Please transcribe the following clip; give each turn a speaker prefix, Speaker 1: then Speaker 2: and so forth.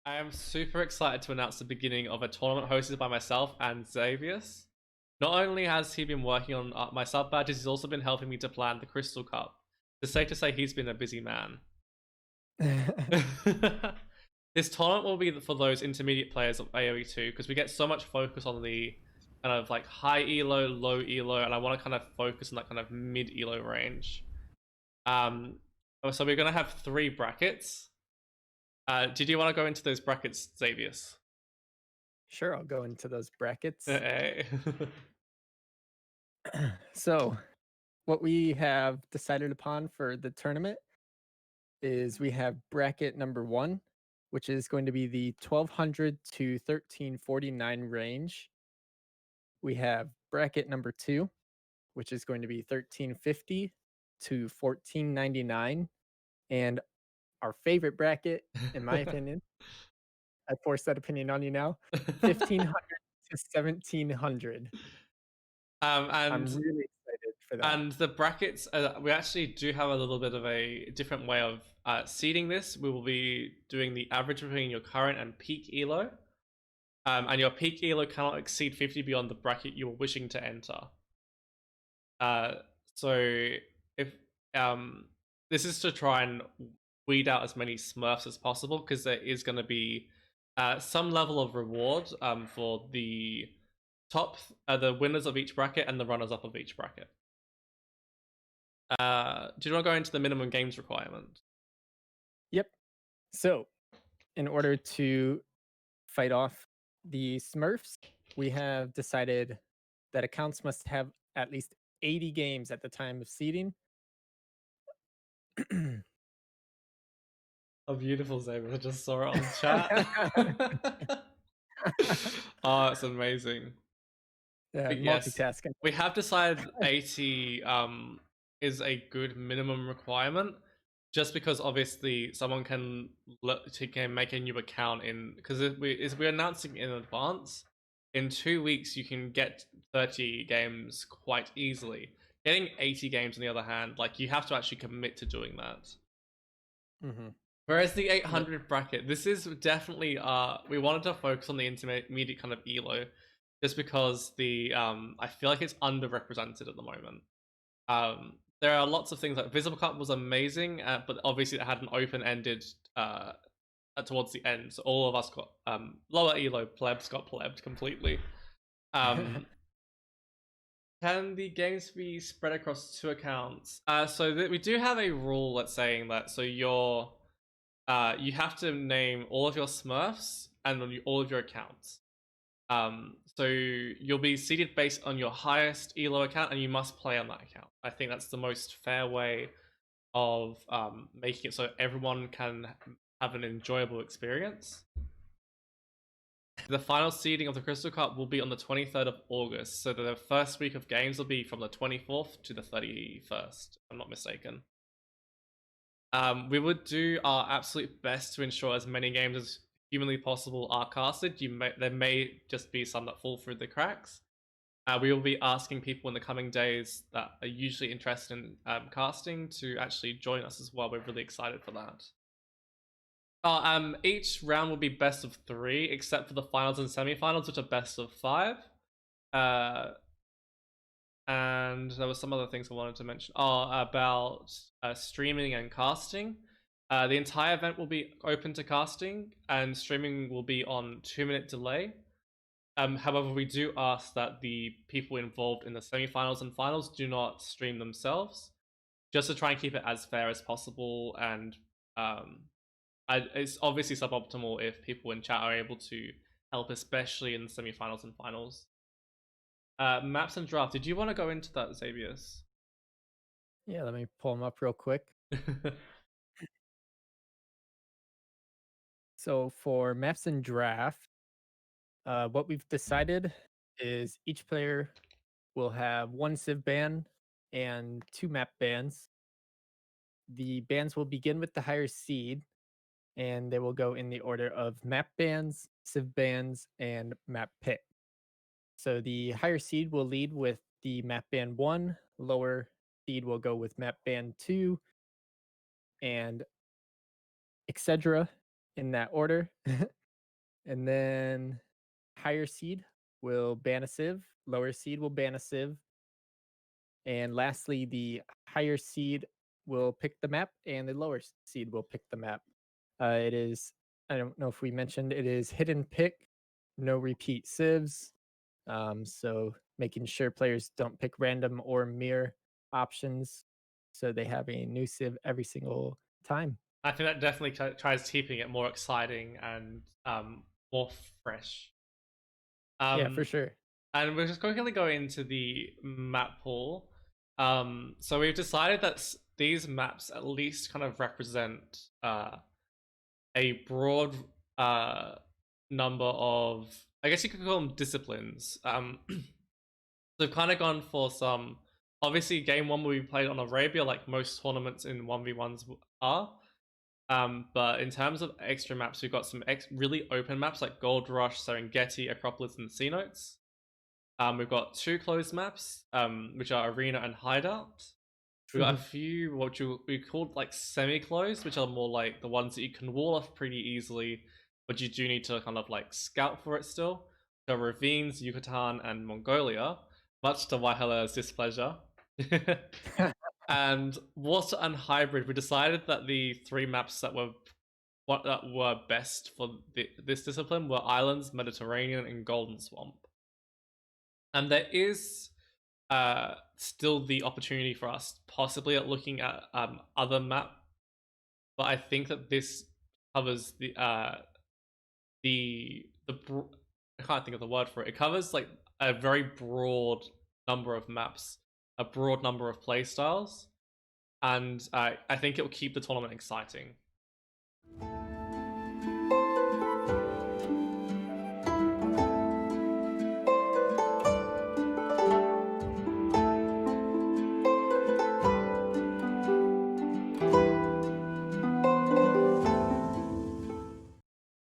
Speaker 1: I am super excited to announce the beginning of a tournament hosted by myself and Xavius. Not only has he been working on my sub badges, he's also been helping me to plan the Crystal Cup. It's safe to say he's been a busy man. This tournament will be for those intermediate players of AoE 2 because we get so much focus on the kind of like high elo, low elo, and I want to kind of focus on that kind of mid elo range. So we're gonna have 3 brackets. Did you want to go into those brackets, Xavius?
Speaker 2: Sure, I'll go into those brackets.
Speaker 1: Hey.
Speaker 2: So, what we have decided upon for the tournament is we have bracket number 1, which is going to be the 1200 to 1349 range. We have bracket number 2, which is going to be 1350 to 1499. And our favorite bracket, in my opinion, I force that opinion on you now, 1500 to 1700.
Speaker 1: um,
Speaker 2: I'm
Speaker 1: and
Speaker 2: really excited for that.
Speaker 1: and the brackets, we actually do have a little bit of a different way of seeding this. We will be doing the average between your current and peak elo, and your peak elo cannot exceed 50 beyond the bracket you are wishing to enter. Uh, so if this is to try and weed out as many Smurfs as possible because there is going to be some level of reward for the the winners of each bracket and the runners up of each bracket. Do you want to go into the minimum games requirement?
Speaker 2: Yep. So, in order to fight off the Smurfs, we have decided that accounts must have at least 80 games at the time of seeding.
Speaker 1: Oh, beautiful, Xavier. I just saw it on chat. Oh, it's amazing.
Speaker 2: Yeah,
Speaker 1: But yes,
Speaker 2: multitasking.
Speaker 1: we have decided 80 is a good minimum requirement just because obviously someone can make a new account in because we're announcing in advance. In 2 weeks, you can get 30 games quite easily. Getting 80 games, on the other hand, like you have to actually commit to doing that.
Speaker 2: Mhm.
Speaker 1: Whereas the
Speaker 2: Yep.
Speaker 1: 800 bracket, this is definitely we wanted to focus on the intermediate kind of elo, just because the I feel like it's underrepresented at the moment. There are lots of things like Visible Cup was amazing, but obviously it had an open-ended towards the end, so all of us got lower elo plebs got plebbed completely. Um, can the games be spread across 2 accounts? We do have a rule that's saying that you have to name all of your Smurfs and all of your accounts. So you'll be seeded based on your highest elo account, and you must play on that account. I think that's the most fair way of making it so everyone can have an enjoyable experience. The final seeding of the Crystal Cup will be on the 23rd of August, so the first week of games will be from the 24th to the 31st, if I'm not mistaken. We would do our absolute best to ensure as many games as humanly possible are casted. There may just be some that fall through the cracks. We will be asking people in the coming days that are usually interested in casting to actually join us as well. We're really excited for that. Each round will be best of 3, except for the finals and semi-finals, which are best of 5. And there were some other things I wanted to mention. About streaming and casting. The entire event will be open to casting, and streaming will be on 2-minute delay. However, we do ask that the people involved in the semi-finals and finals do not stream themselves, just to try and keep it as fair as possible. And it's obviously suboptimal if people in chat are able to help, especially in the semi-finals and finals. Maps and draft. Did you want to go into that, Xavius?
Speaker 2: Yeah, let me pull them up real quick. So for maps and draft, what we've decided is each player will have 1 civ ban and 2 map bans. The bans will begin with the higher seed, and they will go in the order of map bans, civ bans, and map pick. So the higher seed will lead with the map ban 1, lower seed will go with map ban 2, and etc. in that order. And then higher seed will ban a civ, lower seed will ban a civ, and lastly, the higher seed will pick the map, and the lower seed will pick the map. It is, I don't know if we mentioned, it is hidden pick, no repeat civs. So making sure players don't pick random or mirror options, so they have a new civ every single time.
Speaker 1: I think that definitely tries keeping it more exciting and more fresh.
Speaker 2: Yeah, for
Speaker 1: Um,
Speaker 2: sure.
Speaker 1: and we're just quickly going into the map pool. So we've decided that these maps at least kind of represent a broad uh, number of, I guess you could call them disciplines. So we've kind of gone for some. Obviously, game one will be played on Arabia, like most tournaments in 1v1s are. But in terms of extra maps, we've got some really open maps like Gold Rush, Serengeti, Acropolis, and Sea Notes. We've got two closed maps, which are Arena and Hideout. We've got a few what we called like semi-closed, which are more like the ones that you can wall off pretty easily, but you do need to kind of like scout for it still. So Ravines, Yucatan, and Mongolia, much to Waihala's displeasure. And Water and Hybrid, we decided that the three maps that were best for this discipline were Islands, Mediterranean, and Golden Swamp. And there is still the opportunity for us possibly at looking at other map, but I think that this covers I can't think of the word for it. It covers like a very broad number of maps, a broad number of playstyles, and I think it will keep the tournament exciting.